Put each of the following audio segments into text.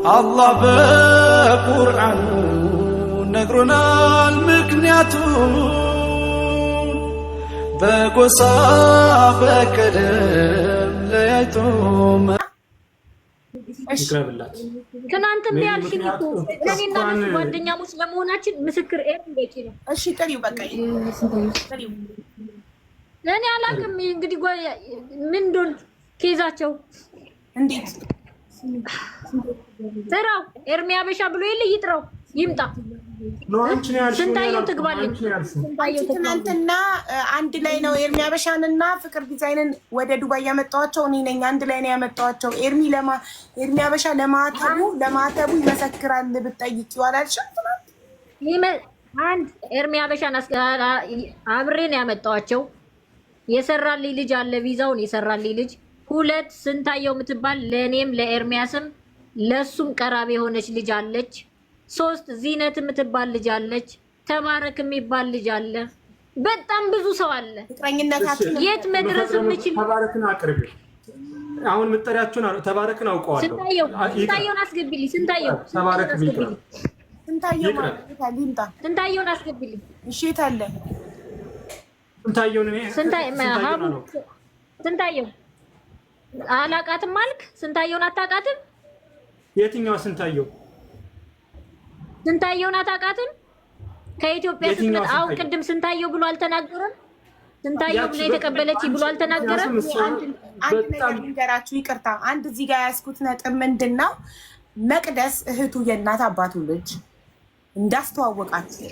አላህ በቁርአኑ ነግሮናል ምክንያቱም በጎሳ በቀለም ለያይቶ ይቅረብላት። ትናንትም ያልሽኝ እኮ ለኔና ለሱ ጓደኛሞች ለመሆናችን ምስክር በቂ ነው። እሺ ጥሪው በቃ ጥሪው ለኔ አላውቅም። እንግዲህ ምን እንደሆነ ኬዛቸው እንዴት ጥራው ኤርሚ አበሻ ብሎ የለ ይጥራው ይምጣ። ስንታየው ትግባለች። ትናንትና አንድ ላይ ነው ኤርሚ አበሻንና ፍቅር ዲዛይንን ወደ ዱባይ ያመጣኋቸው እኔ ነኝ። አንድ ላይ ነው ያመጣኋቸው። ኤርሚ አበሻ ለማተቡ ይመሰክራል ብትጠይቂው አላልሽም? አንድ ኤርሚ አበሻን አብሬ ነው ያመጣኋቸው። የሰራልኝ ልጅ አለ፣ ቪዛውን የሰራልኝ ልጅ። ሁለት ስንታየው የምትባል ለእኔም ለኤርሚያስም ለሱም ቀራቢ የሆነች ልጅ አለች። ሶስት ዚነት የምትባል ልጅ አለች። ተባረክ የሚባል ልጅ አለ። በጣም ብዙ ሰው አለ። ፍቅረኝነታችን የት መድረስ የምችል ተባረክን አቅርቢ። አሁን ምጠሪያችሁን ተባረክን አውቀዋለሁ። ስንታየውን አስገቢልኝ። ስንታየው ተባረክ ቢልኝ ስንታየው ማለት ሊምጣ ስንታየውን አስገቢልኝ። እሺ የት አለ ስንታየውን? እኔ ስንታየው አላቃትም አልክ። ስንታየውን አታውቃትም? የትኛው ስንታየው? ስንታየውን አታውቃትም? ከኢትዮጵያ ስትመጣ አሁን ቅድም ስንታየው ብሎ አልተናገረም? ስንታየው ብሎ የተቀበለች ብሎ አልተናገረም? አንድ ነገር ልንገራችሁ፣ ይቅርታ። አንድ እዚህ ጋር ያስኩት ነጥብ ምንድን ነው? መቅደስ እህቱ የእናት አባቱ ልጅ እንዳስተዋወቃችሁ፣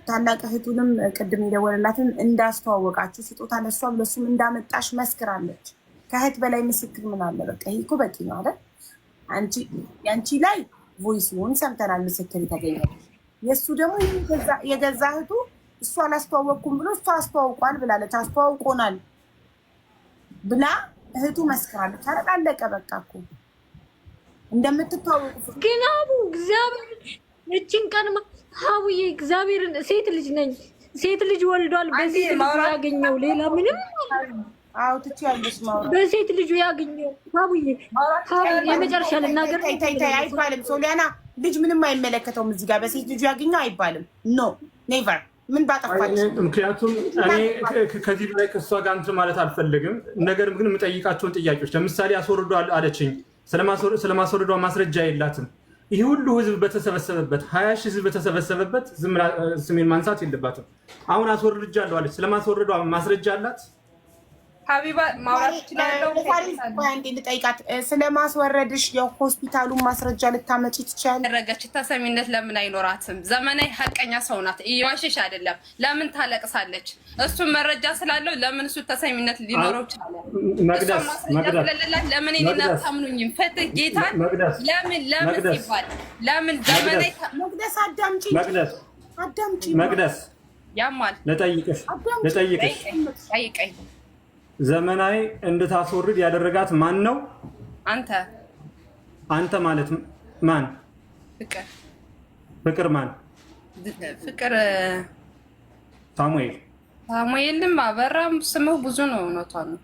ታላቅ እህቱንም ቅድም የደወለላትን እንዳስተዋወቃችሁ፣ ስጦታ ለሷም ለሱም እንዳመጣሽ መስክራለች። ከእህት በላይ ምስክር ምን አለ? በቃ ይሄ እኮ በቂ ነው አይደል? ያንቺ ላይ ቮይስውን ሰምተናል፣ ምስክር የተገኘው። የእሱ ደግሞ የገዛ እህቱ እሱ አላስተዋወቅኩም ብሎ እሱ አስተዋውቋል ብላለች። አስተዋውቆናል ብላ እህቱ መስክራለች። አለቀ በቃ እኮ እንደምትተዋወቁ። ግን አቡ እግዚአብሔር እችን ቀን ሀቡዬ እግዚአብሔርን ሴት ልጅ ነኝ፣ ሴት ልጅ ወልዷል። በሴት ልጁ ያገኘው ሌላ ምንም አዎ ትችያለሽ ማውራት። በሴት ልጁ ያገኘው ሀቡዬ የመጨረሻ ልናገር። ተይ አይባልም ሶሊያና፣ ልጅ ምንም አይመለከተውም እዚህ ጋር። በሴት ልጁ ያገኘው አይባልም። ኖ ኔቨር። ምን ባጠፋች? ምክንያቱም እኔ ከዚህ በላይ ከእሷ ጋር እንትን ማለት አልፈልግም። ነገር ግን የምጠይቃቸውን ጥያቄዎች ለምሳሌ አስወርዶ አለችኝ። ስለማስወርዷ ማስረጃ የላትም። ይህ ሁሉ ህዝብ በተሰበሰበበት 20 ሺህ ህዝብ በተሰበሰበበት ስሜን ማንሳት የለባትም። አሁን አስወርጃለሁ አለች። ስለማስወርዷ ማስረጃ አላት? ሀቢባ ማውራት ትችላለህ? ልጠይቃት ስለማስወረድሽ የሆስፒታሉን ማስረጃ ልታመጪ ትችያለሽ? ያደረገች ተሰሚነት ለምን አይኖራትም? ዘመናዊ ሀቀኛ ሰው ናት። እየዋሸሽ አይደለም። ለምን ታለቅሳለች? እሱ መረጃ ስላለው ለምን እሱ ተሰሚነት ሊኖረው ቻለ? ለምን እኔን አታምኑኝም? ፍትህ ጌታን ለምን ሲባል ለምን ዘመናዊ መቅደስ አዳምጪ፣ መቅደስ ያማል። ልጠይቅሽ ጠይቀኝ። ዘመናዊ እንድታስወርድ ያደረጋት ማን ነው? አንተ ማለት ማን? ፍቅር ማን? ፍቅር ሳሙኤልም አበራም ስምህ ብዙ ነው። እውነቷን ነው።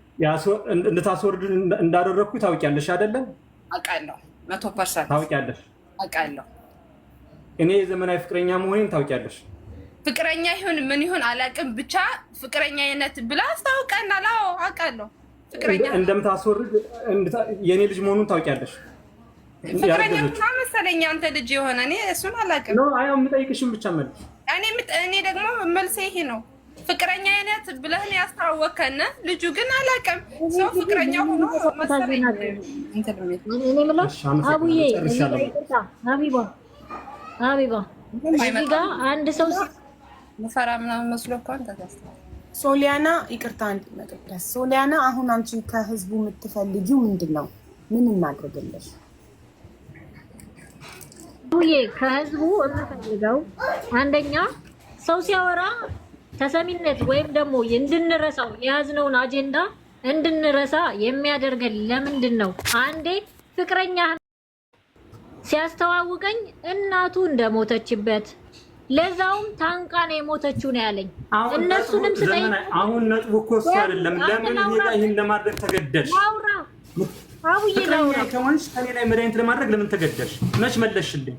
እንድታስወርድ እንዳደረግኩ ታውቂያለሽ አይደለም? አውቃለሁ። 100% ታውቂያለሽ። አውቃለሁ። እኔ የዘመናዊ ፍቅረኛ መሆኔን ታውቂያለሽ። ፍቅረኛ ይሁን ምን ይሁን አላውቅም፣ ብቻ ፍቅረኛነት ብላ አስታውቀናል። አዎ አውቃለሁ። ፍቅረኛ እንደምታስወርድ የኔ ልጅ መሆኑን ታውቂያለሽ። ፍቅረኛ መሰለኝ አንተ ልጅ የሆነ እኔ እሱን አላውቅም። ነው አይ የምጠይቅሽን ብቻ መልስ። እኔ ደግሞ መልሴ ይሄ ነው። ፍቅረኛ አይነት ብለህን ያስተዋወከን ልጁ ግን አላውቅም። ሰው ፍቅረኛ ሆኖ መሰለኝ አቡዬ ሀቢባ እዚህ ጋር አንድ ሰው መፈራ ምናምን መስሎ እኮ አንተ ታስተዋል። ሶሊያና ይቅርታ እንድትመጣ ሶሊያና፣ አሁን አንቺ ከህዝቡ የምትፈልጊው ምንድን ነው? ምን እናድርግልሽ? ከህዝቡ የምፈልገው አንደኛ ሰው ሲያወራ ተሰሚነት ወይም ደግሞ እንድንረሳው የያዝነውን አጀንዳ እንድንረሳ የሚያደርገን ለምንድን ነው? አንዴ ፍቅረኛ ሲያስተዋውቀኝ እናቱ እንደሞተችበት ለዛውም ታንቃ ነው የሞተችው ነው ያለኝ። እነሱንም ስጠይቅ አሁን ነጥቡ እኮ እሱ አይደለም። ለምን ይሄን ለማድረግ ተገደድሽ? አቡዬ ላውራ ከሆንሽ ከኔ ላይ መድኃኒት ለማድረግ ለምን ተገደልሽ? መች መለስሽልኝ?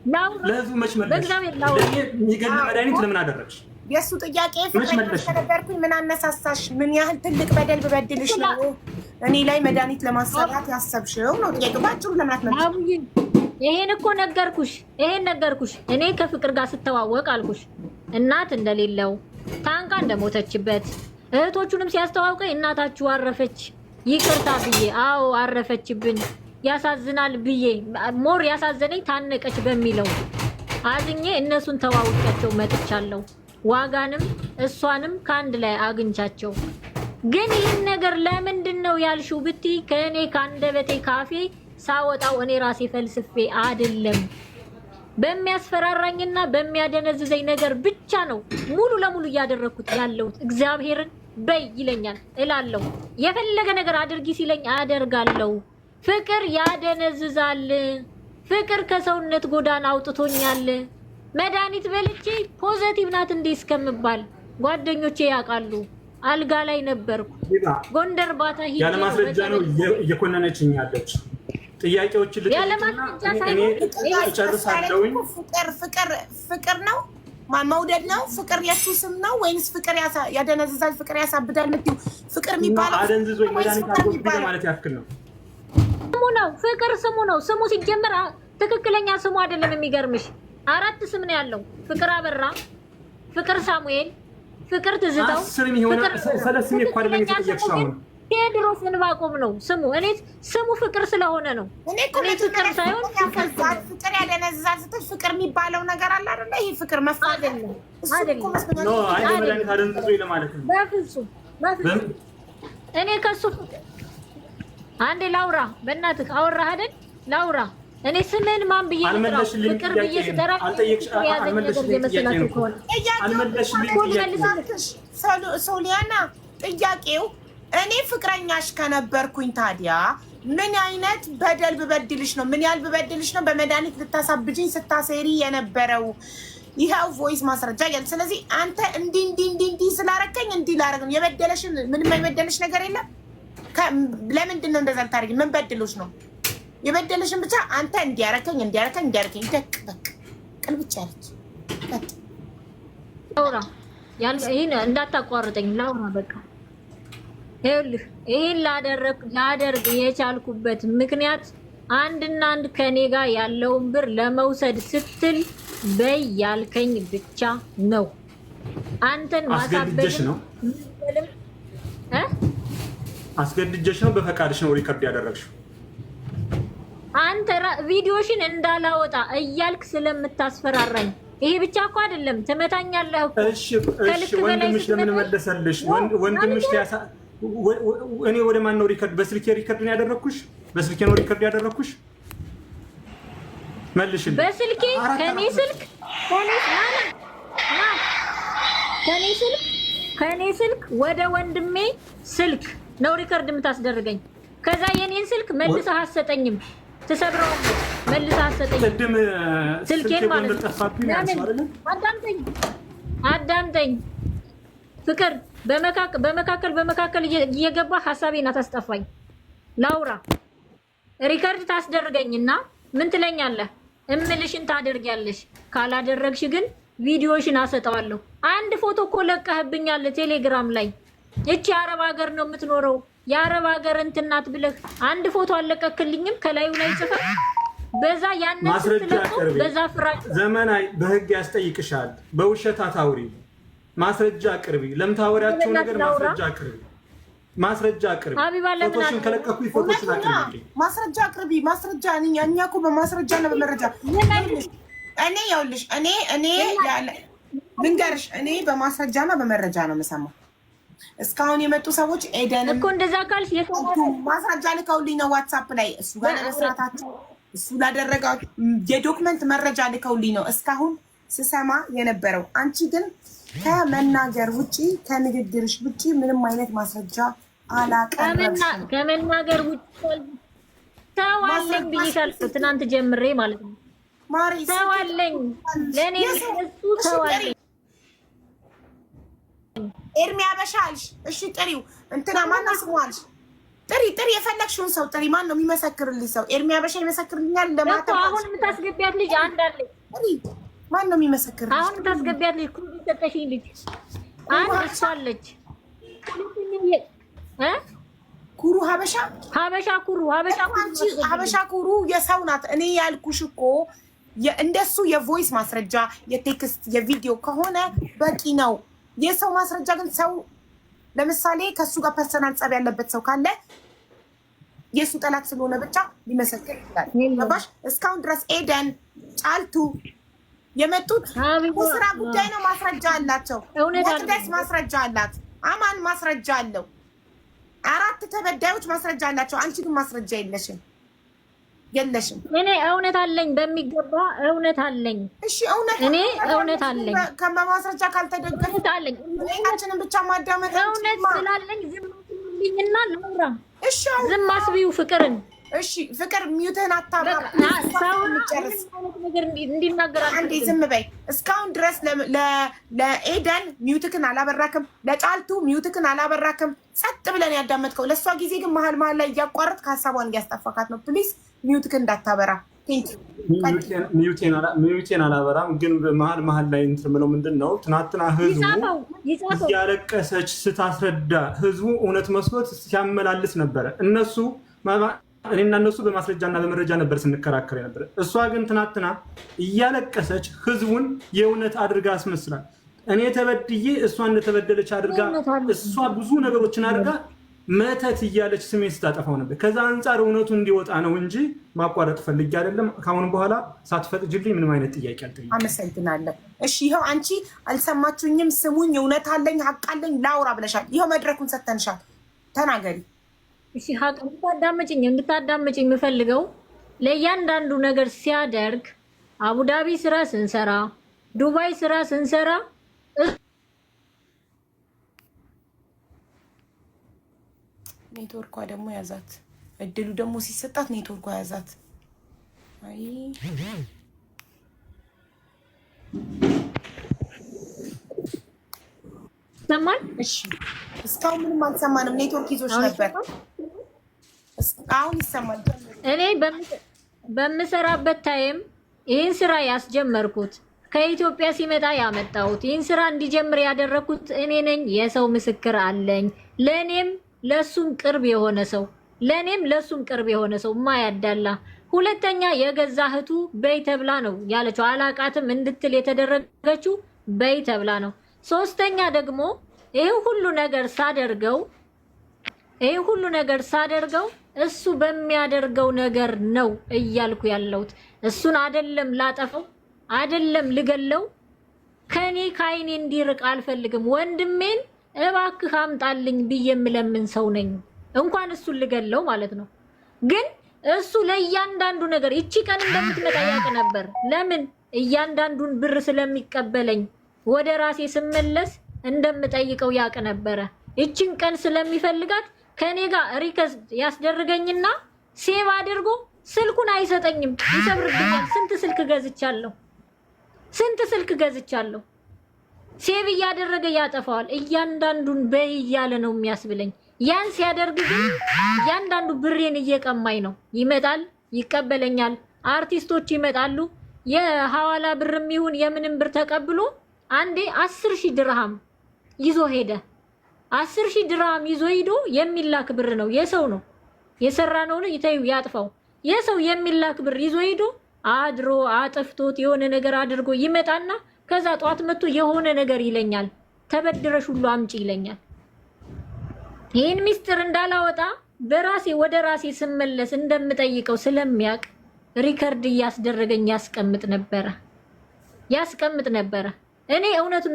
ለህዝቡ መች መለስሽ? ለኔ የሚገል መድኃኒት ለምን አደረግሽ? የእሱ ጥያቄ ፍቅረኛሽ ከነበርኩኝ ምን አነሳሳሽ? ምን ያህል ትልቅ በደል ብበድልሽ ነው እኔ ላይ መድኃኒት ለማሰራት ያሰብሽው ነው ጥያቄው። ባጭሩ ለምን አትመልሺ? አቡዬ ይሄን እኮ ነገርኩሽ። እኔ ከፍቅር ጋር ስተዋወቅ አልኩሽ እናት እንደሌለው ታንቃ እንደሞተችበት እህቶቹንም ሲያስተዋውቀኝ እናታችሁ አረፈች ይቅርታ ብዬ አዎ አረፈችብን ያሳዝናል ብዬ ሞር ያሳዘነኝ ታነቀች በሚለው አዝኜ እነሱን ተዋውቂያቸው መጥቻለሁ። ዋጋንም እሷንም ከአንድ ላይ አግኝቻቸው። ግን ይህን ነገር ለምንድን ነው ያልሽው ብትይ ከእኔ ከአንደበቴ ካፌ ሳወጣው እኔ ራሴ ፈልስፌ አይደለም በሚያስፈራራኝና በሚያደነዝዘኝ ነገር ብቻ ነው ሙሉ ለሙሉ እያደረኩት ያለሁት። እግዚአብሔርን በይ ይለኛል እላለሁ። የፈለገ ነገር አድርጊ ሲለኝ አደርጋለሁ። ፍቅር ያደነዝዛል። ፍቅር ከሰውነት ጎዳና አውጥቶኛል። መድኃኒት በልቼ ፖዘቲቭ ናት እንዴ እስከምባል ጓደኞቼ ያውቃሉ። አልጋ ላይ ነበርኩ። ጎንደር ባታ ሂጅ ያለ ማስረጃ ነው እየኮነነችኝ ያለች። ጥያቄዎችን ልጨርሳለሁኝ። ፍቅር ነው መውደድ ነው? ፍቅር የሱ ስም ነው ወይንስ ፍቅር ያደነዝዛል? ፍቅር ያሳብዳል የምትይው ፍቅር የሚባለው አደንዝዞኝ መድኃኒት አድርጎ ማለት ያክል ነው። ስሙ ነው ፍቅር ስሙ ነው። ስሙ ሲጀመር ትክክለኛ ስሙ አይደለም። የሚገርምሽ 4 ስም ነው ያለው። ፍቅር አበራ፣ ፍቅር ሳሙኤል፣ ፍቅር ትዝታው፣ ስም ይሆናል። ሰለስም እኮ አይደለም የተጠየቅሽው አሁን ቴድሮስ እንባቆም ነው ስሙ። እኔ ስሙ ፍቅር ስለሆነ ነው። እኔ ፍቅር ሳይሆን ፍቅር ያደነዝዛል ስትል ፍቅር የሚባለው ነገር አለ አይደል? ይሄ ፍቅር መፋደል ነው አይደል? ኖ አይ መድኃኒት አደንዝዞኝ ለማለት ነው። በፍጹም እኔ ከሱ አንዴ ላውራ በእናትህ አወራህ አይደል? ላውራ እኔ ስምን ማን ብዬ ነው ፍቅር ብዬ ስጠራ ሶሊያና ጥያቄው እኔ ፍቅረኛሽ ከነበርኩኝ ታዲያ ምን አይነት በደል ብበድልሽ ነው? ምን ያህል ብበድልሽ ነው በመድኃኒት ልታሳብጅኝ ስታሴሪ የነበረው? ይኸው ቮይስ ማስረጃ ያለ። ስለዚህ አንተ እንዲህ ስላረከኝ እንዲህ ላረግ ነው የበደለሽን። ምንም የበደለሽ ነገር የለም። ለምንድን ነው እንደዛ ልታደርጊ? ምን በድሎሽ ነው? የበደለሽን ብቻ አንተ እንዲያረከኝ ደቅ ቅል ብቻ ያለች ላውራ ይሄን እንዳታቋርጠኝ ላውራ በቃ። ይኸውልህ ይሄን ላደርግ የቻልኩበት ምክንያት አንድና አንድ ከኔ ጋር ያለውን ብር ለመውሰድ ስትል በይ ያልከኝ ብቻ ነው። አንተን ማሳበድ ነው አስገድጀሽ ነው? በፈቃድሽ ነው ሪከርድ ያደረግሽው? አንተ ቪዲዮሽን እንዳላወጣ እያልክ ስለምታስፈራራኝ ይሄ ብቻ እኮ አይደለም ትመታኛለህ እኮ። እሺ ወንድምሽ ለምን መለሰልሽ? ወንድምሽ እኔ ወደ ማን ነው ሪከርድ? በስልኬ ሪከርድ ነው ያደረኩሽ? በስልኬ ነው ሪከርድ ያደረኩሽ? መልሽልኝ። በስልኬ ከኔ ስልክ ወደ ወንድሜ ስልክ ነው ሪከርድ የምታስደርገኝ። ከዛ የኔን ስልክ መልሰህ አትሰጠኝም፣ ትሰብረዋለህ። መልሰህ አትሰጠኝም ስልኬን ማለት ነው። አዳምጠኝ ፍቅር በመካከል እየገባ ሀሳቤን አታስጠፋኝ። ላውራ ሪከርድ ታስደርገኝና ምን ትለኛለህ? እምልሽን ታደርጊያለሽ። ካላደረግሽ ግን ቪዲዮሽን አሰጠዋለሁ። አንድ ፎቶ እኮ ለቀህብኛል ቴሌግራም ላይ። እቺ የአረብ ሀገር ነው የምትኖረው የአረብ ሀገር እንትን ናት ብለህ አንድ ፎቶ አለቀክልኝም ከላዩ ላይ ጽፈህ በዛ ያንን ማስረጃ በዛ ፍራጭ ዘመናዊ በህግ ያስጠይቅሻል። በውሸት አታውሪ። ማስረጃ አቅርቢ። ለምታወሪያቸው ነገር ማስረጃ አቅርቢ። ፎቶሽን ከለቀኩ ፎቶሽን አቅርቢ። ማስረጃ አቅርቢ። ማስረጃ እኛ እኮ በማስረጃ እና በመረጃ እኔ ያውልሽ እኔ ልንገርሽ እኔ በማስረጃና በመረጃ ነው የምሰማው። እስካሁን የመጡ ሰዎች ኤደን እኮ እንደዛ ካልሽ ማስረጃ ልከውልኝ ነው ዋትሳፕ ላይ እሱ ጋር ለመስራታቸው እሱ ላደረጋችሁ የዶክመንት መረጃ ልከውልኝ ነው እስካሁን ስሰማ የነበረው። አንቺ ግን ከመናገር ውጪ ከንግግርሽ ውጪ ምንም አይነት ማስረጃ አላቀረብሽም። ከመናገር ውጪ ተዋለኝ ብዬሻለሁ ትናንት ጀምሬ ማለት ነው። ማሪ ተዋለኝ ለኔ እሱ ተዋለኝ። ኤርሚ አበሻልሽ። እሺ ጥሪው እንትና ማና ስሟልሽ ጥሪ የፈለግሽውን ሰው ጥሪ። ማን ነው የሚመሰክርልኝ ሰው? ኤርሚ ሀበሻ ይመሰክርልኛል። ለማታ አሁን የምታስገቢያት ልጅ አንድ አለ። ጥሪ። ማን ነው የሚመሰክርልኝ? አሁን የምታስገቢያት ልጅ ኩሩ ሰጠሽኝ ልጅ አንድ እሷ አለች። ኩሩ ሀበሻ ሀበሻ ኩሩ የሰው ናት። እኔ ያልኩሽ እኮ እንደሱ የቮይስ ማስረጃ የቴክስት የቪዲዮ ከሆነ በቂ ነው። የሰው ማስረጃ ግን ሰው ለምሳሌ ከሱ ጋር ፐርሰናል ጸብ ያለበት ሰው ካለ የሱ ጠላት ስለሆነ ብቻ ሊመሰክር ይችላል። ገባሽ? እስካሁን ድረስ ኤደን ጫልቱ የመጡት የስራ ጉዳይ ነው። ማስረጃ አላቸው። ወቅደስ ማስረጃ አላት። አማን ማስረጃ አለው። 4 ተበዳዮች ማስረጃ አላቸው። አንቺ ግን ማስረጃ የለሽም። እኔ እውነት አለኝ፣ በሚገባ እውነት አለኝ። እሺ እውነት አለኝ። ከማስረጃ ካልተደገፈ አለኝ። እኛችንን ብቻ ማዳመጥ እውነት ስላለኝ ዝም ብልኝና ለውራ። እሺ ዝም አስቢው ፍቅርን። እሺ ፍቅር ሚውትህን አታባራ። ጨርስ ነገር እንዲናገር አንዴ ዝም በይ። እስካሁን ድረስ ለኤደን ሚውትክን አላበራክም፣ ለጫልቱ ሚውትክን አላበራክም። ጸጥ ብለን ያዳመጥከው። ለእሷ ጊዜ ግን መሀል ላይ እያቋረጥ ከሀሳቧን እያስጠፋካት ነው። ፕሊዝ ሚውትክን እንዳታበራ። ሚውቴን አላበራም፣ ግን መሀል ላይ እንትን ብለው ምንድን ነው ትናንትና ህዝቡ እያለቀሰች ስታስረዳ ህዝቡ እውነት መስሎት ሲያመላልስ ነበረ። እኔና እነሱ በማስረጃና በመረጃ ነበር ስንከራከር ነበር። እሷ ግን ትናንትና እያለቀሰች ህዝቡን የእውነት አድርጋ አስመስላል። እኔ ተበድዬ እሷ እንደተበደለች አድርጋ እሷ ብዙ ነገሮችን አድርጋ መተት እያለች ስሜን ስታጠፋው ነበር። ከዛ አንጻር እውነቱ እንዲወጣ ነው እንጂ ማቋረጥ ፈልጌ አይደለም። ካሁን በኋላ ሳትፈቅጂልኝ ምንም አይነት ጥያቄ አልጠይቅም። አመሰግናለሁ። እሺ ይኸው አንቺ አልሰማችሁኝም? ስሙኝ፣ እውነት አለኝ ሀቅ አለኝ ላውራ ብለሻል። ይኸው መድረኩን ሰተንሻል። ተናገሪ። እሺ ሀቅ እንድታዳምጪኝ የምፈልገው ለእያንዳንዱ ነገር ሲያደርግ አቡዳቢ ስራ ስንሰራ፣ ዱባይ ስራ ስንሰራ ኔትወርኳ ደግሞ ያዛት። እድሉ ደግሞ ሲሰጣት ኔትወርኳ ያዛት። አይ ሰማን። እሺ እስካሁን ምንም አልሰማንም። ኔትወርክ ይዞሽ ነበር። አሁን ይሰማል። እኔ በምሰራበት ታይም ይህን ስራ ያስጀመርኩት ከኢትዮጵያ ሲመጣ ያመጣሁት ይህን ስራ እንዲጀምር ያደረኩት እኔ ነኝ። የሰው ምስክር አለኝ። ለኔም ለሱም ቅርብ የሆነ ሰው ማያዳላ። ሁለተኛ የገዛ እህቱ በይ ተብላ ነው ያለችው። አላቃትም እንድትል የተደረገችው በይ ተብላ ነው። ሶስተኛ ደግሞ ይሄ ሁሉ ነገር ሳደርገው እሱ በሚያደርገው ነገር ነው እያልኩ ያለሁት። እሱን አይደለም ላጠፈው፣ አይደለም ልገለው፣ ከአይኔ እንዲርቅ አልፈልግም። ወንድሜን እባክህ አምጣልኝ ብዬ የምለምን ሰው ነኝ። እንኳን እሱን ልገለው ማለት ነው። ግን እሱ ለእያንዳንዱ ነገር እቺ ቀን እንደምትመጣ ያውቅ ነበር። ለምን? እያንዳንዱን ብር ስለሚቀበለኝ ወደ ራሴ ስመለስ እንደምጠይቀው ያውቅ ነበረ። እቺን ቀን ስለሚፈልጋት ከኔ ጋር ሪከስት ያስደርገኝና ሴቭ አድርጎ ስልኩን አይሰጠኝም፣ ይሰብርብኛል። ስንት ስልክ ገዝቻለሁ። ሴቭ እያደረገ ያጠፋዋል። እያንዳንዱን በይ እያለ ነው የሚያስብለኝ። ያን ሲያደርግ ግን እያንዳንዱ ብሬን እየቀማኝ ነው። ይመጣል፣ ይቀበለኛል። አርቲስቶች ይመጣሉ። የሐዋላ ብርም ይሁን የምንም ብር ተቀብሎ አንዴ 10,000 ድርሃም ይዞ ሄደ። 10,000 ድርሃም ይዞ ሄዶ የሚላክ ብር ነው፣ የሰው ነው። የሰራ ነው ይተዩ ያጥፋው። የሰው የሚላክ ብር ይዞ ሄዶ አድሮ አጥፍቶት የሆነ ነገር አድርጎ ይመጣና ከዛ ጧት መጥቶ የሆነ ነገር ይለኛል። ተበድረሽ ሁሉ አምጪ ይለኛል። ይህን ሚስጥር እንዳላወጣ በራሴ ወደ ራሴ ስመለስ እንደምጠይቀው ስለሚያውቅ ሪከርድ እያስደረገኝ ያስቀምጥ ነበረ። እኔ እውነቱን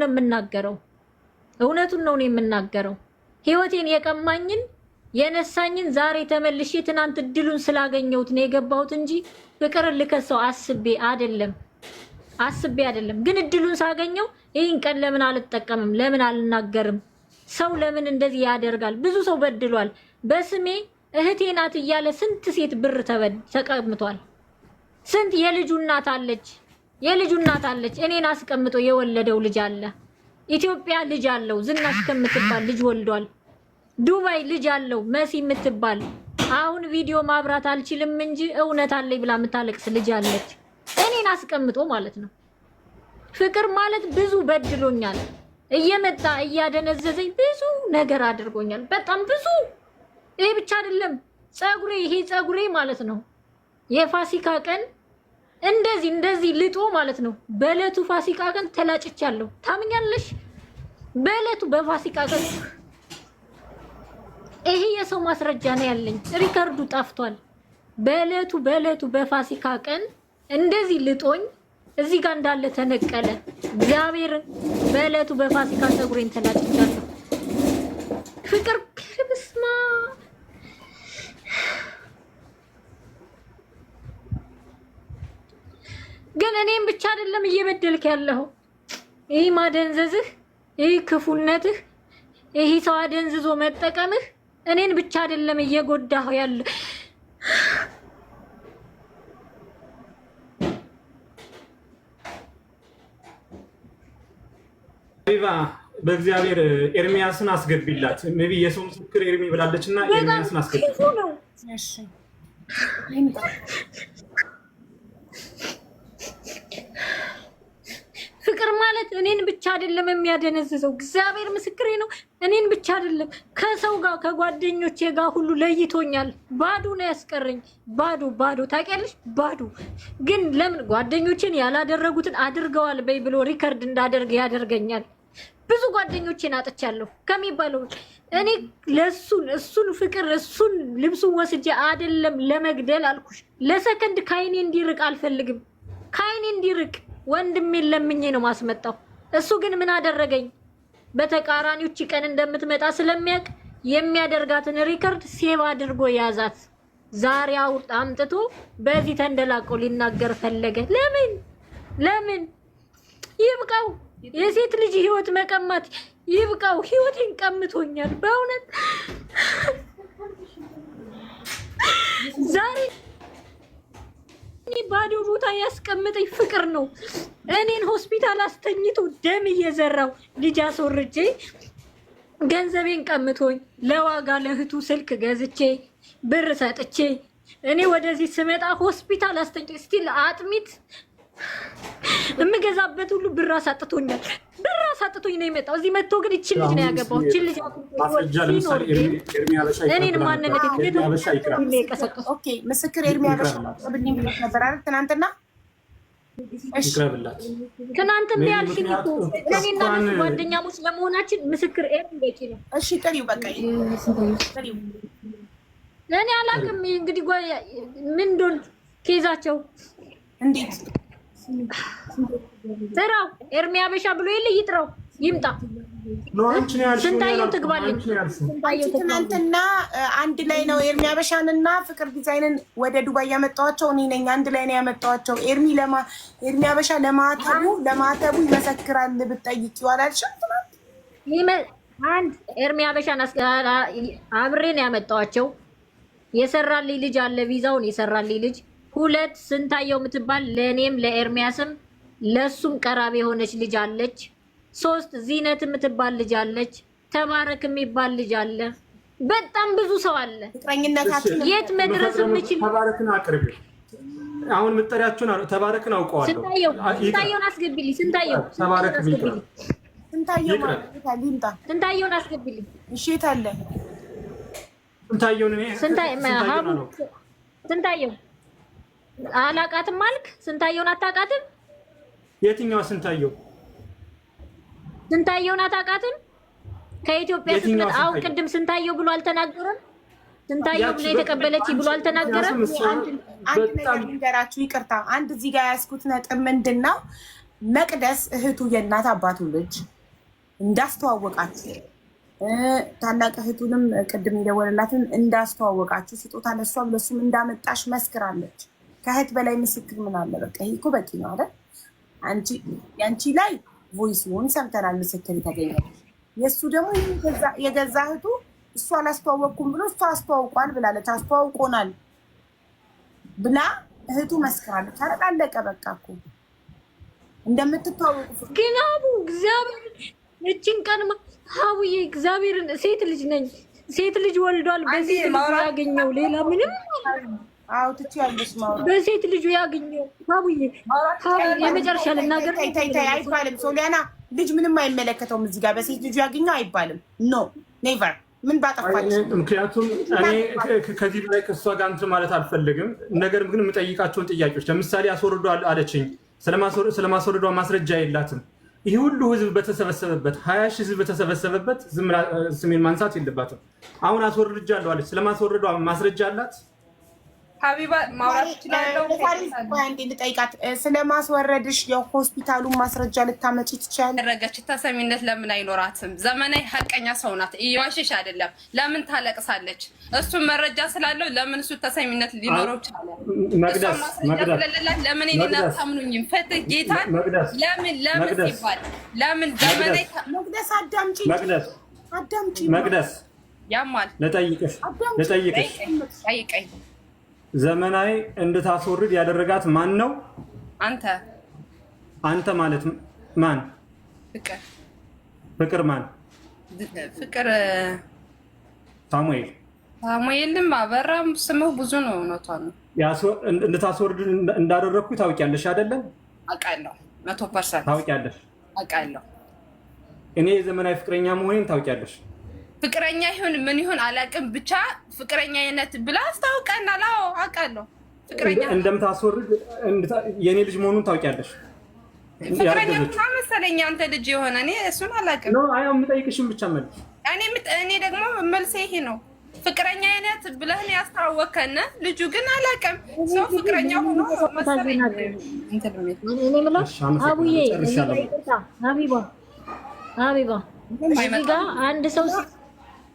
ነው የምናገረው። ህይወቴን የቀማኝን የነሳኝን ዛሬ ተመልሼ ትናንት እድሉን ስላገኘሁት ነው የገባሁት እንጂ ፍቅርን ልከሰው አስቤ አይደለም። ግን እድሉን ሳገኘው ይህን ቀን ለምን አልጠቀምም? ለምን አልናገርም? ሰው ለምን እንደዚህ ያደርጋል? ብዙ ሰው በድሏል። በስሜ እህቴ ናት እያለ ስንት ሴት ብር ተቀምጧል። ስንት የልጁ እናት አለች። እኔን አስቀምጦ የወለደው ልጅ አለ። ኢትዮጵያ ልጅ አለው። ዝናሽ ከምትባል ልጅ ወልዷል። ዱባይ ልጅ አለው መሲ የምትባል አሁን ቪዲዮ ማብራት አልችልም እንጂ እውነት አለኝ ብላ የምታለቅስ ልጅ አለች። እኔን አስቀምጦ ማለት ነው። ፍቅር ማለት ብዙ በድሎኛል። እየመጣ እያደነዘዘኝ ብዙ ነገር አድርጎኛል። በጣም ብዙ። ይሄ ብቻ አይደለም ጸጉሬ፣ ይሄ ጸጉሬ ማለት ነው የፋሲካ ቀን እንደዚህ ልጦ ማለት ነው። በእለቱ ፋሲካ ቀን ተላጭቻለሁ። ታምኛለሽ? በእለቱ በፋሲካ ቀን ይሄ የሰው ማስረጃ ነው ያለኝ። ሪከርዱ ጠፍቷል። በእለቱ በፋሲካ ቀን እንደዚህ ልጦኝ እዚህ ጋር እንዳለ ተነቀለ። እግዚአብሔርን በእለቱ በፋሲካ ጸጉሬን ተላጭቻለሁ። ፍቅር ክርስማ ግን እኔም ብቻ አይደለም እየበደልክ ያለው። ይሄ ማደንዘዝህ፣ ይሄ ክፉነትህ፣ ይሄ ሰው አደንዝዞ መጠቀምህ እኔን ብቻ አይደለም እየጎዳሁ ያለ። ሪቫ በእግዚአብሔር ኤርሚያስን አስገቢላት። ሜቢ የሰው ምስክር ኤርሚ ብላለችና ኤርሚያስን አስገቢላት። እሺ ፍቅር ማለት እኔን ብቻ አይደለም የሚያደነዝዘው። እግዚአብሔር ምስክሬ ነው። እኔን ብቻ አይደለም ከሰው ጋር ከጓደኞቼ ጋር ሁሉ ለይቶኛል። ባዶ ነው ያስቀረኝ። ባዶ ታውቂያለሽ? ባዶ ግን ለምን ጓደኞቼን ያላደረጉትን አድርገዋል በይ ብሎ ሪከርድ እንዳደርግ ያደርገኛል። ብዙ ጓደኞቼን አጥቻለሁ ከሚባለው እኔ እሱን ፍቅር እሱን ልብሱን ወስጄ አይደለም ለመግደል አልኩሽ። ለሰከንድ ካይኔ እንዲርቅ አልፈልግም። ካይኔ እንዲርቅ ወንድሜን ለምኜ ነው ማስመጣው። እሱ ግን ምን አደረገኝ? በተቃራኒዎች ቀን እንደምትመጣ ስለሚያውቅ የሚያደርጋትን ሪከርድ ሴቭ አድርጎ ያዛት። ዛሬ አውርጣ አምጥቶ በዚህ ተንደላቆ ሊናገር ፈለገ። ለምን? ይብቃው። የሴት ልጅ ህይወት መቀማት ይብቃው። ህይወቴን ቀምቶኛል በእውነት ዛሬ ባዶ ቦታ ያስቀምጠኝ ፍቅር ነው። እኔን ሆስፒታል አስተኝቶ ደም እየዘራው ልጅ አስወርጄ ገንዘቤን ቀምቶኝ ለዋጋ ለእህቱ ስልክ ገዝቼ ብር ሰጥቼ እኔ ወደዚህ ስመጣ ሆስፒታል አስተኝቶ ስቲል አጥሚት የምገዛበት ሁሉ ብር አሳጥቶኛል። ብር አሳጥቶኝ ነው የመጣው። እዚህ መጥቶ ግን ይችል ልጅ ነው ያገባው። ይችል ልጅ እኔን ማንነት ኦኬ ምስክር ኤርሚ አበሻ ብልኝ ብለሽ ነበር አይደል? ትናንትና ትናንት ያልሽኝ እኮ እኔና እሱ ጓደኛሞች ለመሆናችን ምስክር ኤርሚ በቂ ነው። እሺ ጥሪው በቃ ጥሪው። እኔ አላውቅም እንግዲህ ምን እንደሆነ ኬዛቸው እንዴት ጥራው ኤርሚ አበሻ ብሎ የለ ይጥራው ይምጣ። ስንታየው ትግባለች። ትናንትና አንድ ላይ ነው ኤርሚ አበሻንና ፍቅር ዲዛይንን ወደ ዱባይ ያመጣኋቸው እኔ ነኝ። አንድ ላይ ነው ያመጣኋቸው። ኤርሚ አበሻ ለማተቡ ይመሰክራል ብትጠይቂው አላልሽም? አንድ ኤርሚ አበሻን አብሬ ነው ያመጣኋቸው። የሰራልኝ ልጅ አለ፣ ቪዛውን የሰራልኝ ልጅ። ሁለት ስንታየው የምትባል ለእኔም ለኤርሚያስም ለሱም ቀራቢ የሆነች ልጅ አለች። ሶስት ዚነት የምትባል ልጅ አለች። ተባረክ የሚባል ልጅ አለ። በጣም ብዙ ሰው አለ። የት መድረስ የምችል ተባረክን አቅርቢ። አሁን ምጠሪያችሁን ተባረክን አውቀዋለሁ። ስንታየውን አስገቢልኝ። ተባረክ ቢልኝ ስንታየውን አስገቢልኝ። እሺ የት አለ ስንታየውን? ስንታየው አላቃትም አልክ? ስንታየውን አታውቃትም? የትኛዋ ስንታየው? ስንታየውን አታውቃትም? ከኢትዮጵያ ስትመጣ አሁን ቅድም ስንታየው ብሎ አልተናገረም? ስንታየው ብሎ የተቀበለች ብሎ አልተናገረም? አንድ ነገር ልንገራችሁ፣ ይቅርታ። አንድ እዚህ ጋር ያስኩት ነጥብ ምንድን ነው? መቅደስ እህቱ የእናት አባቱ ልጅ እንዳስተዋወቃችሁ ታላቅ እህቱንም ቅድም የደወለላትን እንዳስተዋወቃችሁ ስጦታ ለሷም ለሱም እንዳመጣሽ መስክራለች። ከእህት በላይ ምስክር ምን አለ? በቃ ይሄ እኮ በቂ ነው አይደል? ያንቺ ላይ ቮይስውን ሰምተናል፣ ምስክር የተገኘው። የእሱ ደግሞ የገዛ እህቱ እሱ አላስተዋወቅኩም ብሎ እሱ አስተዋውቋል ብላለች። አስተዋውቆናል ብላ እህቱ መስክራለች። አለቀ በቃ እኮ እንደምትተዋወቁ ግን አቡ እግዚአብሔር እችን ቀን ሀቡዬ እግዚአብሔርን ሴት ልጅ ነኝ ሴት ልጅ ወልዷል። በሴት ልጅ ያገኘው ሌላ ምንም አው ትችያለሽ ማውራት በሴት ልጅ ያገኘው ባቡዬ የመጨረሻ ልናገር አይባልም። ሶሊያና ልጅ ምንም አይመለከተውም እዚህ ጋር በሴት ልጅ ያገኘው አይባልም። ኖ ኔቨር ምን ባጠፋች። ምክንያቱም እኔ ከዚህ በላይ ከሷ ጋር እንትን ማለት አልፈልግም። ነገር ግን የምጠይቃቸውን ጥያቄዎች ለምሳሌ አስወርዶ አለችኝ። ስለማስወርዷ ማስረጃ የላትም። ይህ ሁሉ ህዝብ በተሰበሰበበት 20 ሺህ ህዝብ በተሰበሰበበት ዝም ስሜን ማንሳት የለባትም። አሁን አስወርጃለሁ አለች። ስለማስወርዷ ማስረጃ አላት። ሀቢባ ማውራት ይችላል። አንዴ ልጠይቃት ስለማስወረድሽ የሆስፒታሉን ማስረጃ ልታመጪ ትችያለሽ? ያደረገች ተሰሚነት ለምን አይኖራትም? ዘመናዊ ሀቀኛ ሰው ናት። እየዋሸሽ አይደለም። ለምን ታለቅሳለች? እሱ መረጃ ስላለው ለምን እሱ ተሰሚነት ሊኖረው ይችላል? ለምን እኔን አታምኑኝም? ፍትህ ጌታን ለምን ሲባል ለምን ዘመናዊ መቅደስ አዳምጪ መቅደስ ያማል ልጠይቅሽ ጠይቀኝ ዘመናዊ እንድታስወርድ ያደረጋት ማን ነው? አንተ ማለት ማን? ፍቅር ማን? ፍቅር ሳሙኤልም አበራም ስምህ ብዙ ነው። እውነቷን ነው። እንድታስወርድ እንዳደረግኩ ታውቂያለሽ አይደለም? አውቃለሁ። 100% ታውቂያለሽ። አውቃለሁ። እኔ የዘመናዊ ፍቅረኛ መሆኔን ታውቂያለሽ። ፍቅረኛ ይሁን ምን ይሁን አላውቅም፣ ብቻ ፍቅረኛነት ብላ አስታውቀናል። አዎ አውቃለሁ። ፍቅረኛ እንደምታስወርድ የኔ ልጅ መሆኑን ታውቂያለሽ። ፍቅረኛ መሰለኝ አንተ ልጅ የሆነ እኔ እሱን አላውቅም። ነው አይ የምጠይቅሽን ብቻ መልስ። እኔ ደግሞ መልሴ ይሄ ነው። ፍቅረኛነት ብለህ ነው ያስተዋወከን። ልጁ ግን አላውቅም። ሰው ፍቅረኛ ሆኖ መሰለኝ አቡዬ ሀቢባ እዚህ ጋር አንድ ሰው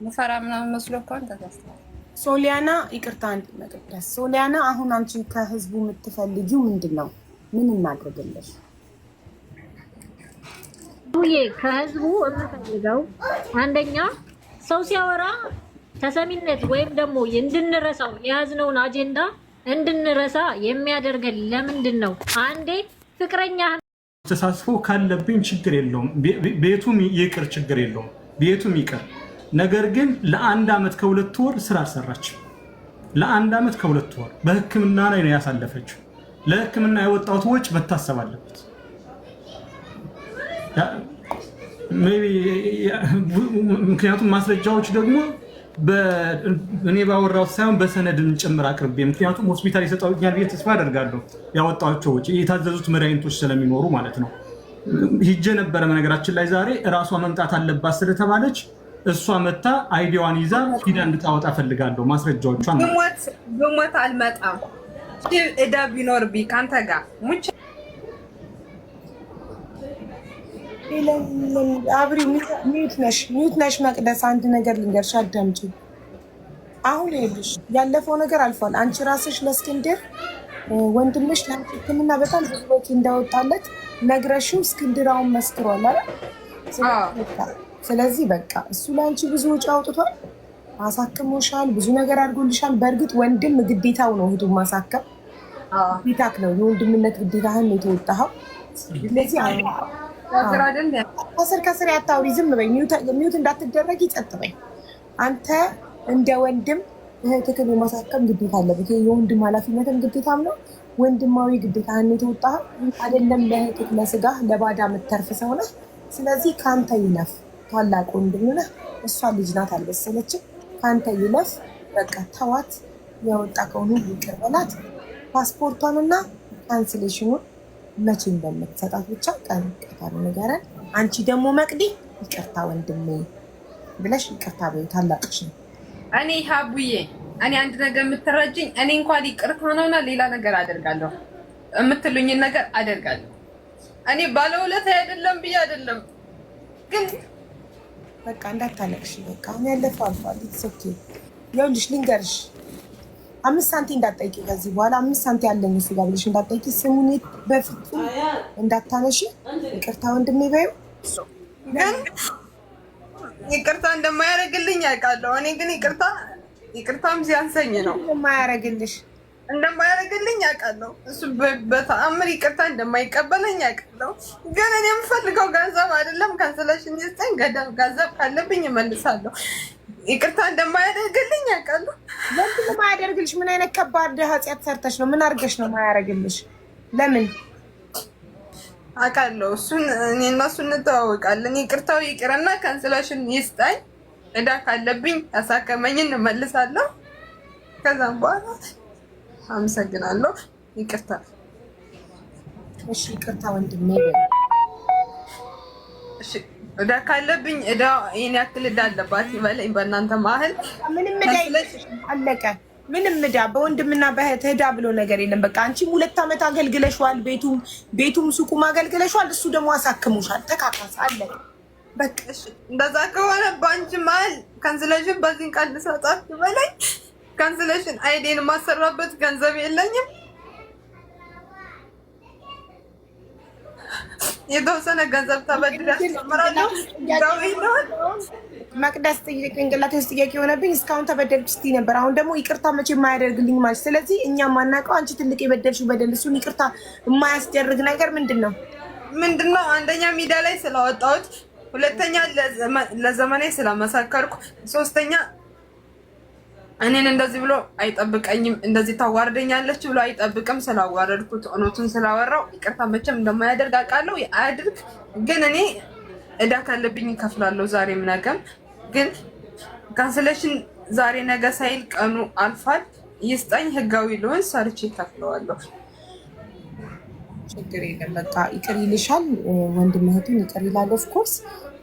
መፈራ ምናምን መስሎ እኮ አንተ ታስተዋል። ሶሊያና ይቅርታ አንድ ነገር ድረስ ሶሊያና፣ አሁን አንቺ ከህዝቡ የምትፈልጊው ምንድን ነው? ምን እናድርግልሽ? ከህዝቡ የምፈልገው አንደኛ ሰው ሲያወራ ተሰሚነት ወይም ደግሞ እንድንረሳው የያዝነውን አጀንዳ እንድንረሳ የሚያደርገን ለምንድን ነው? አንዴ ፍቅረኛ ተሳስፎ ካለብኝ ችግር የለውም። ቤቱም ይቅር ችግር የለውም። ቤቱም ይቅር። ነገር ግን ለ1 ዓመት ከ2 ወር ስራ አልሰራችም። ለ1 ዓመት ከ2 ወር በህክምና ላይ ነው ያሳለፈችው። ለህክምና የወጣሁት ወጪ መታሰብ አለበት። ምክንያቱም ማስረጃዎች ደግሞ እኔ ባወራሁት ሳይሆን በሰነድን ጭምር አቅርቤ፣ ምክንያቱም ሆስፒታል የሰጠውኛል ብዬ ተስፋ አደርጋለሁ። ያወጣቸው ወጪ የታዘዙት መድኃኒቶች ስለሚኖሩ ማለት ነው። ሂጄ ነበረ በነገራችን ላይ ዛሬ እራሷ መምጣት አለባት ስለተባለች እሷ መታ አይዲዋን ይዛ ሂዳ እንድታወጣ ፈልጋለሁ። ማስረጃዎቿን ብሞት አልመጣም። እዳ ቢኖርብኝ ከአንተ ጋር ሙች አብሪ ሚዩት ነሽ መቅደስ፣ አንድ ነገር ልንገርሽ፣ አዳምጪ። አሁን ይኸውልሽ ያለፈው ነገር አልፏል። አንቺ ራስሽ ለእስክንድር ወንድምሽ ለሕክምና በጣም ብዙ ወጪ እንዳወጣለት ነግረሽው እስክንድራውን መስክሯል አይደል? ስለዚህ በቃ እሱ ለአንቺ ብዙ ወጪ አውጥቷል፣ አሳክሞሻል፣ ብዙ ነገር አድርጎልሻል። በእርግጥ ወንድም ግዴታው ነው እህቱን ማሳከም ግዴታክ ነው። የወንድምነት ግዴታህን ነው የተወጣኸው። ስለዚህ ከስር ያታውሪ፣ ዝም በይ፣ ሚዩት እንዳትደረግ ጸጥ በይ። አንተ እንደ ወንድም እህትህን የማሳከም ግዴታ አለበት። የወንድም ኃላፊነትም ግዴታም ነው። ወንድማዊ ግዴታህን የተወጣኸው አይደለም። ለእህትህ ለስጋህ ለባዳ የምትተርፍ ሰው ነህ። ስለዚህ ከአንተ ይለፍ። ታላቅ ወንድም ነህ፣ እሷ ልጅ ናት አልበሰለችም። ከአንተ ይለፍ። በቃ ተዋት። የወጣ ከሆኑ ይቅር በላት። ፓስፖርቷንና ካንስሌሽኑን መቼ እንደምትሰጣት ብቻ ቀን ቀጠሮ ንገረን። አንቺ ደግሞ መቅዲ ይቅርታ ወንድሜ ብለሽ ይቅርታ በይ። ታላቅሽ ነው። እኔ ሀቡዬ እኔ አንድ ነገር የምትረጅኝ እኔ እንኳን ይቅርታ ነውና ሌላ ነገር አደርጋለሁ የምትሉኝን ነገር አደርጋለሁ። እኔ ባለውለታ አይደለም ብዬ አይደለም፣ ግን በቃ እንዳታለቅሽ። በቃ አሁን ያለፈው አልፏል። ኦኬ ይኸውልሽ ልንገርሽ፣ 5 ሳንቲም እንዳትጠይቂ ከዚህ በኋላ 5 ሳንቲም ያለኝ እሱ ጋር ብለሽ እንዳትጠይቂ። ስሙን በፍጹም እንዳታነሺ። ይቅርታ ወንድሜ በይው። ግን ይቅርታ እንደማያደርግልኝ ያውቃለሁ። እኔ ግን ይቅርታም ሲያንሰኝ ነው እንደማያደርግልኝ ያውቃለሁ። እሱ በተአምር ይቅርታ እንደማይቀበለኝ ያውቃለሁ። ግን እኔ የምፈልገው ገንዘብ አይደለም። ካንሰሌሽን ይስጠኝ። ገንዘብ ካለብኝ እመልሳለሁ። ይቅርታ እንደማያደርግልኝ አውቃለሁ። ለምን የማያደርግልሽ? ምን አይነት ከባድ ኃጢአት ሰርተሽ ነው? ምን አድርገሽ ነው የማያደርግልሽ? ለምን አውቃለሁ። እሱን እኔ እና እሱ እንተዋወቃለን። ይቅርታው ይቅርና ካንስሌሽን ይስጣኝ። እዳ ካለብኝ ያሳከመኝን እመልሳለሁ። ከዛም በኋላ አመሰግናለሁ። ይቅርታ። እሺ ይቅርታ ወንድሜ። እሺ እዳ ካለብኝ እዳ ይሄን ያክል እዳ አለባት ይበለኝ። በእናንተ ማህል ምንም እዳ አለቀ። ምንም እዳ በወንድምና በእህት እዳ ብሎ ነገር የለም። በቃ አንቺም 2 ዓመት አገልግለሽዋል። ቤቱም ሱቁም አገልግለሽዋል። እሱ ደግሞ አሳክሙሻል። ተካካስ አለቀ በቃ። እሺ እንደዛ ከሆነ በአንቺ ማህል ካንስሌሽን በዚህን ቃል ልሰጣት ይበለኝ። ካንስሌሽን አይዴን ማሰራበት ገንዘብ የለኝም። የተወሰነ ገንዘብ ተበድሬ አስተምራለሁ። መቅደስ ጭንቅላት ውስጥ ጥያቄ የሆነብኝ እስካሁን ተበደልኩ ስትይ ነበር። አሁን ደግሞ ይቅርታ መቼ የማያደርግልኝ ማለት። ስለዚህ እኛ የማናውቀው አንቺ ትልቅ የበደልሽው በደል እሱን ይቅርታ የማያስደርግ ነገር ምንድነው? አንደኛ ሚዲያ ላይ ስላወጣሁት፣ ሁለተኛ ለዘመኔ ስለመሰከርኩ፣ ሶስተኛ እኔን እንደዚህ ብሎ አይጠብቀኝም፣ እንደዚህ ታዋርደኛለች ብሎ አይጠብቅም። ስላዋረድኩት እውነቱን ስላወራው ይቅርታ መቼም እንደማያደርግ አውቃለሁ። አያድርግ። ግን እኔ እዳ ካለብኝ እከፍላለሁ፣ ዛሬም ነገም። ግን ካንስሌሽን ዛሬ ነገ ሳይል ቀኑ አልፏል። ይስጠኝ፣ ህጋዊ ልሆን ሰርቼ እከፍለዋለሁ። ችግር የለም። በቃ ይቅር ይልሻል። ወንድም እህቱን ይቅር ይላል ኦፍኮርስ።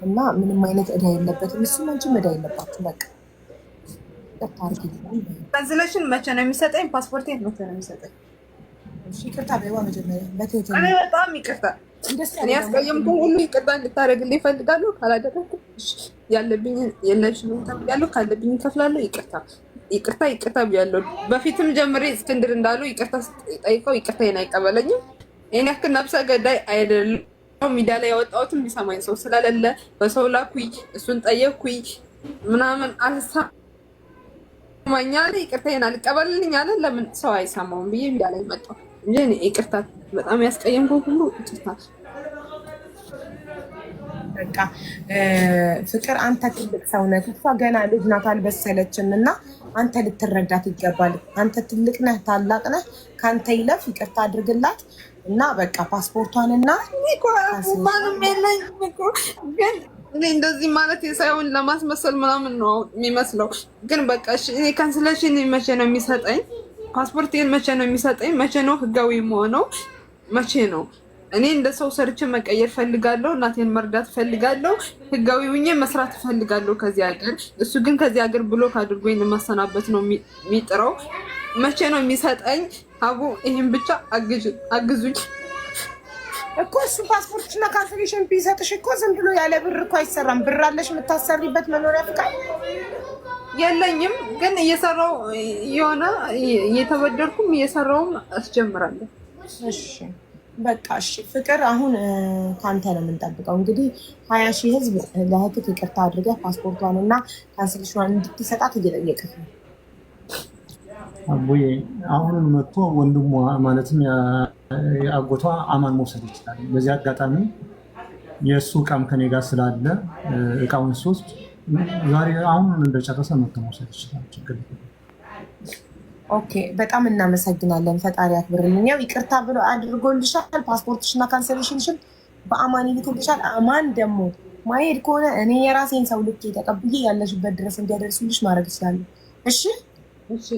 እና ምንም አይነት እዳ የለበትም እሱም አንቺም እዳ የለባችሁ። በቃ ካንስሌሽን መቼ ነው የሚሰጠኝ? ፓስፖርቴን መቼ ነው የሚሰጠኝ? ይቅርታ በይዋ መጀመሪያ በትህትና። እኔ በጣም ይቅርታ፣ እኔ ያስቀየምኩ ሁሉ ይቅርታ እንድታደርግልኝ እፈልጋለሁ። ካላደረግኩ ያለብኝ የለሽም ተብያለሁ፣ ካለብኝ እከፍላለሁ። ይቅርታ ብያለሁ። በፊትም ጀምሬ እስክንድር እንዳሉ ይቅርታ ጠይቀው ይቅርታዬን አይቀበለኝም። ይሄን ያክል ነብሰ ገዳይ አይደለም። ሚዲያ ላይ ያወጣሁትም ቢሰማኝ ሰው ስለሌለ በሰው ላኩኝ፣ እሱን ጠየቅኩኝ ምናምን ማኛለ ይቅርታዬን አልቀበልልኝ አለ። ለምን ሰው አይሰማውም ብዬ ሚዲያ ላይ መጣሁ እንጂ ይቅርታ በጣም ያስቀየምኩ ሁሉ ይቅርታ። በቃ ፍቅር አንተ ትልቅ ሰው ነህ፣ እሷ ገና ልጅ ናት አልበሰለችም። እና አንተ ልትረዳት ይገባል። አንተ ትልቅ ነህ፣ ታላቅ ነህ። ከአንተ ይለፍ፣ ይቅርታ አድርግላት እና በቃ ፓስፖርቷንና ማንም የለኝም እኮ ግን እኔ እንደዚህ ማለት ሳይሆን ለማስመሰል ምናምን ነው የሚመስለው። ግን በቃ እኔ ካንስሌሽን መቼ ነው የሚሰጠኝ? ፓስፖርቴን መቼ ነው የሚሰጠኝ? መቼ ነው ህጋዊ የምሆነው? መቼ ነው? እኔ እንደ ሰው ሰርቼ መቀየር ፈልጋለሁ። እናቴን መርዳት ፈልጋለሁ። ህጋዊ ሁኜ መስራት ፈልጋለሁ ከዚህ ሀገር። እሱ ግን ከዚህ ሀገር ብሎክ አድርጎኝ ለማሰናበት ነው የሚጥረው። መቼ ነው የሚሰጠኝ? አቡ ይሄን ብቻ አግዙኝ እኮ። እሱ ፓስፖርት እና ካንስሌሽን ቢሰጥሽ እኮ ዝም ብሎ ያለ ብር እኮ አይሰራም። ብር አለሽ የምታሰሪበት መኖሪያ ፍቃድ የለኝም። ግን እየሰራው የሆነ እየተበደርኩም እየሰራውም አስጀምራለሁ። እሺ በቃ እሺ ፍቅር፣ አሁን ካንተ ነው የምንጠብቀው። እንግዲህ 20,000 ህዝብ ለእህትህ ይቅርታ አድርገህ ፓስፖርቷን እና ካንስሌሽኗን እንድትሰጣት እየጠየቅህ ነው። አቡዬ አሁን መጥቶ ወንድሟ ማለትም አጎቷ አማን መውሰድ ይችላል። በዚህ አጋጣሚ የእሱ እቃም ከኔ ጋር ስላለ እቃውን ሶስት ዛሬ አሁን እንደጨረሰ መጥቶ መውሰድ ይችላል። ችግር ኦኬ፣ በጣም እናመሰግናለን። ፈጣሪ ያክብርልኝ። ያው ይቅርታ ብሎ አድርጎልሻል። ፓስፖርትሽና ካንሰሌሽንሽን በአማን ይልክልሻል። አማን ደግሞ ማሄድ ከሆነ እኔ የራሴን ሰው ልኬ ተቀብዬ ያለሽበት ድረስ እንዲያደርሱልሽ ማድረግ ይችላሉ። እሺ እሺ፣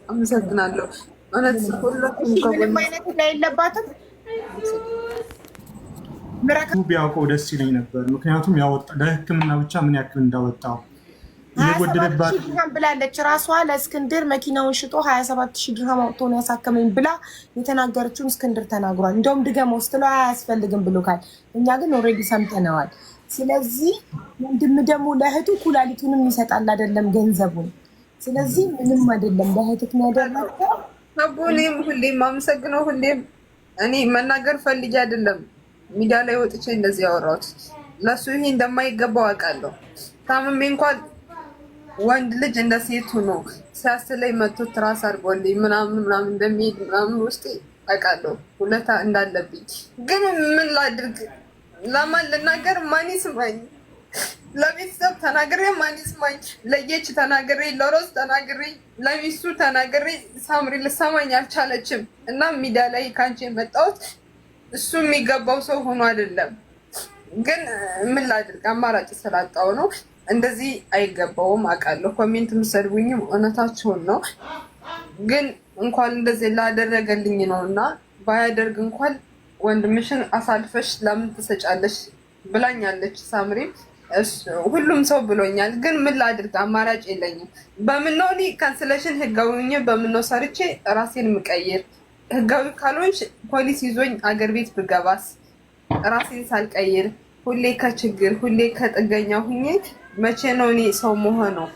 አመሰግናለሁ። ምንም አይነት ላይ የለባትም። ቢያውቀው ደስ ይለኝ ነበር። ምክንያቱም ለሕክምና ብቻ ምን ያክል እንዳወጣው የጎደለባት ድርሃም ብላለች። ራሷ ለእስክንድር መኪናውን ሽጦ 27,000 ድርሃም አውጥቶ ነው ያሳከመኝ ብላ የተናገረችውን እስክንድር ተናግሯል። እንደውም ድገመው ስትለው አያስፈልግም ብሎካል። እኛ ግን ኦልሬዲ ሰምተነዋል። ስለዚህ ወንድም ደግሞ ለእህቱ ኩላሊቱንም ይሰጣል አይደለም ገንዘቡን። ስለዚህ ምንም አይደለም ለእህትህ ነው ያደረገው። እኔም ሁሌም አመሰግነው። ሁሌም እኔ መናገር ፈልጌ አይደለም ሚዲያ ላይ ወጥቼ እንደዚህ ያወራሁት። ለሱ ይሄ እንደማይገባው አውቃለሁ። ታምሜ እንኳን ወንድ ልጅ እንደ ሴቱ ነው ሲያስለኝ መጥቶ ትራስ አድርጎልኝ ምናምን እንደሚሄድ ምናምን ውስጤ አውቃለሁ ውለታ እንዳለብኝ። ግን ምን ላድርግ? ለማን ልናገር? ማን ይስማኝ? ለቤተሰብ ተናግሬ ማን ይስማኝ? ለየች ተናግሬ፣ ለሮዝ ተናግሬ፣ ለሚስቱ ተናግሬ ሳምሪ ልሰማኝ አልቻለችም። እና ሚዲያ ላይ ካንቺ የመጣሁት እሱ የሚገባው ሰው ሆኖ አይደለም፣ ግን ምን ላድርግ አማራጭ ስላጣው ነው። እንደዚህ አይገባውም አውቃለሁ። ኮሜንት የምትሰድቡኝም እውነታችሁን ነው፣ ግን እንኳን እንደዚህ ላደረገልኝ ነው እና ባያደርግ እንኳን ወንድምሽን አሳልፈሽ ለምን ትሰጫለሽ ብላኛለች ሳምሪም። ሁሉም ሰው ብሎኛል፣ ግን ምን ላድርግ አማራጭ የለኝም። በምነው እኔ ካንስሌሽን ህጋዊ በምነው ሰርቼ ራሴን ምቀይር? ህጋዊ ካልሆንሽ ፖሊስ ይዞኝ አገር ቤት ብገባስ? ራሴን ሳልቀይር ሁሌ ከችግር ሁሌ ከጥገኛ ሁኜ መቼ ነው እኔ ሰው መሆነው?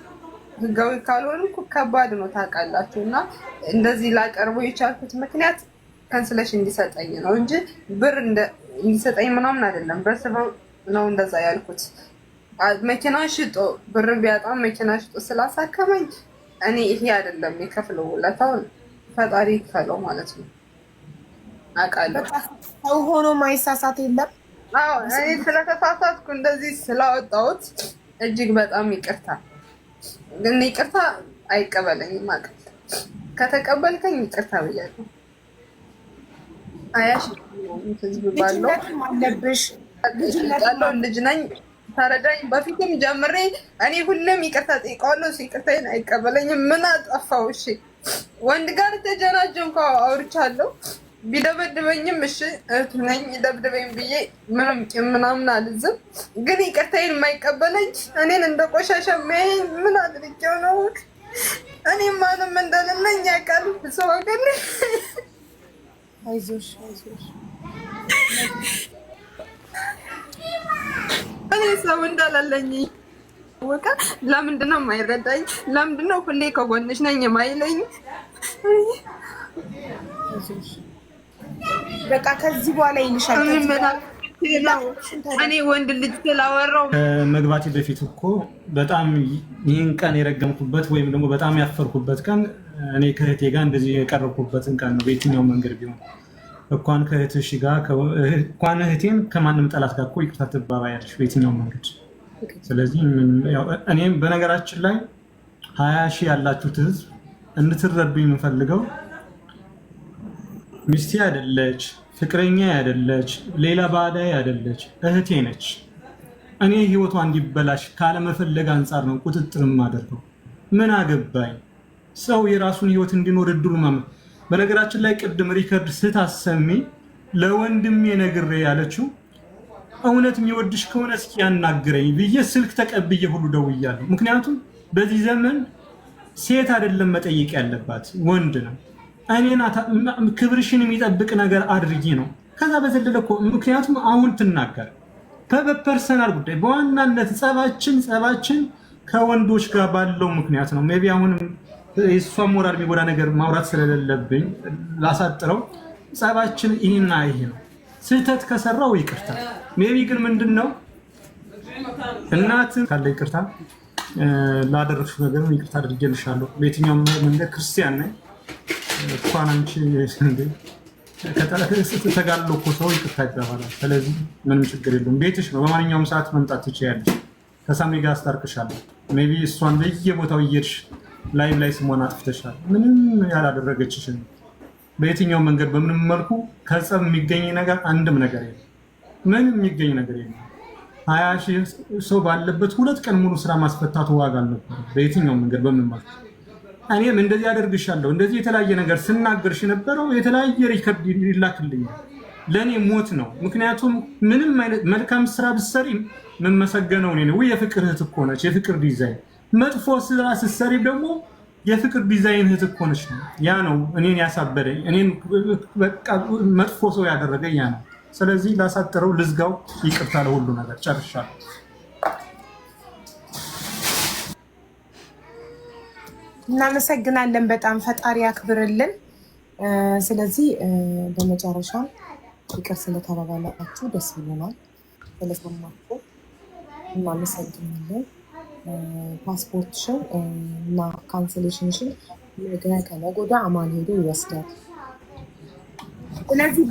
ህጋዊ ካልሆንኩ ከባድ ነው ታውቃላችሁ። እና እንደዚህ ላቀርበው የቻልኩት ምክንያት ካንስሌሽን እንዲሰጠኝ ነው እንጂ ብር እንዲሰጠኝ ምናምን አይደለም። በስበብ ነው እንደዛ ያልኩት። መኪና ሽጦ ብር ቢያጣም መኪና ሽጦ ስላሳከመኝ እኔ ይሄ አይደለም የከፍለው ውለታውን ፈጣሪ ይክፈለው ማለት ነው። አውቃለሁ ሰው ሆኖ ማይሳሳት የለም። አዎ እኔ ስለተሳሳትኩ እንደዚህ ስላወጣሁት እጅግ በጣም ይቅርታ። ግን ይቅርታ አይቀበለኝም። አውቃለሁ ከተቀበልከኝ ይቅርታ ብያለሁ። አያሽ ህዝብ ባለው አለብሽ ልጅ ነኝ ተረዳኝ። በፊትም ጀምሬ እኔ ሁሌም ይቅርታ ጠይቀዋለሁ። ይቅርታዬን አይቀበለኝም። ምን አጠፋው? እሺ ወንድ ጋር ተጀናጀንኩ፣ አውርቻለሁ። ቢደበድበኝም እሺ እህቱ ነኝ ደብድበኝ ብዬ ምንም ምናምን አልዝም። ግን ይቅርታዬን የማይቀበለኝ እኔን እንደ ቆሻሻ የሚያየኝ ምን አድርጌው ነው? እኔ ማንም እንደሌለኝ ያውቃል። ሰው ግን አይዞሽ አይዞሽ እኔ ሰው እንዳላለኝ ወቃ ለምንድን ነው የማይረዳኝ? ለምንድን ነው ሁሌ ከጎንሽ ነኝ የማይለኝ? በቃ ከዚህ በኋላ ይልሻል። እኔ ወንድ ልጅ ስላወራው ከመግባቴ በፊት እኮ በጣም ይህን ቀን የረገምኩበት ወይም ደግሞ በጣም ያፈርኩበት ቀን እኔ ከእህቴ ጋር እንደዚህ የቀረብኩበትን ቀን ነው። በየትኛው መንገድ ቢሆን እንኳን ከእህትሽ ጋር እንኳን እህቴን ከማንም ጠላት ጋር እኮ ይቅርታ ትባባያለሽ በየትኛው መንገድ። ስለዚህ እኔም በነገራችን ላይ 20 ሺህ ያላችሁት ህዝብ እንድትረዱ የምፈልገው ሚስቴ አይደለች፣ ፍቅረኛ አይደለች፣ ሌላ ባዳይ አይደለች፣ እህቴ ነች። እኔ ህይወቷ እንዲበላሽ ካለመፈለግ አንጻር ነው ቁጥጥር የማደርገው። ምን አገባኝ? ሰው የራሱን ህይወት እንዲኖር እድሉ በነገራችን ላይ ቅድም ሪከርድ ስታሰሚ ለወንድሜ ነግሬ ያለችው እውነት የሚወድሽ ከሆነ እስኪ ያናግረኝ ብዬ ስልክ ተቀብዬ ሁሉ ደውያለሁ። ምክንያቱም በዚህ ዘመን ሴት አይደለም መጠየቅ ያለባት ወንድ ነው። እኔና ክብርሽን የሚጠብቅ ነገር አድርጊ ነው። ከዛ በዘለለ እኮ ምክንያቱም አሁን ትናገር በፐርሰናል ጉዳይ በዋናነት ጸባችን ከወንዶች ጋር ባለው ምክንያት ነው። ሜቢ አሁንም የእሷ ሞራል የሚጎዳ ነገር ማውራት ስለሌለብኝ ላሳጥረው። ጸባችን ይህና ይሄ ነው። ስህተት ከሰራው ይቅርታ። ሜቢ ግን ምንድን ነው እናት ካለ ይቅርታ ላደረግሽው ነገር ይቅርታ አድርጌልሻለሁ። በየትኛውም መንገድ ክርስቲያን ነኝ። እንኳን አንቺ ተጋልሎ እኮ ሰው ይቅርታ ይባባላል። ስለዚህ ምንም ችግር የለውም። ቤትሽ ነው። በማንኛውም ሰዓት መምጣት ትችያለሽ። ከሳሚ ጋር አስታርቅሻለሁ። ሜቢ እሷን በየቦታው እየሄድሽ ላይ ስሟን አጥፍተሻል። ምንም ያላደረገችሽን በየትኛው መንገድ በምንም መልኩ ከጸብ የሚገኝ ነገር አንድም ነገር የለም። ምንም የሚገኝ ነገር የለም። 20 ሺህ ሰው ባለበት 2 ቀን ሙሉ ስራ ማስፈታቱ ዋጋ አልነበረም። በየትኛው መንገድ በምንም መልኩ እኔም እንደዚህ አደርግሻለሁ እንደዚህ የተለያየ ነገር ስናገርሽ ነበረው። የተለያየ ሪከርድ ይላክልኛል። ለእኔ ሞት ነው። ምክንያቱም ምንም አይነት መልካም ስራ ብትሰሪ የምመሰገነው እኔ ነው። የፍቅር እህት እኮ ነች። የፍቅር ዲዛይን መጥፎ ስራ ስትሰሪ ደግሞ የፍቅር ዲዛይን እህት እኮ ነች። ያ ነው እኔን ያሳበደኝ፣ እኔን በቃ መጥፎ ሰው ያደረገኝ ያ ነው። ስለዚህ ላሳጥረው፣ ልዝጋው። ይቅርታ ለሁሉ ነገር ጨርሻለሁ። እናመሰግናለን በጣም ፈጣሪ ያክብርልን። ስለዚህ በመጨረሻ ይቅር ስለተባባላችሁ ደስ ብሎናል። ስለሰማችሁ እናመሰግናለን። ፓስፖርትሽን እና ካንስሌሽንሽን ነገ ከነገ ወዲያ አማን ሄዶ ይወስዳል። ስለዚህ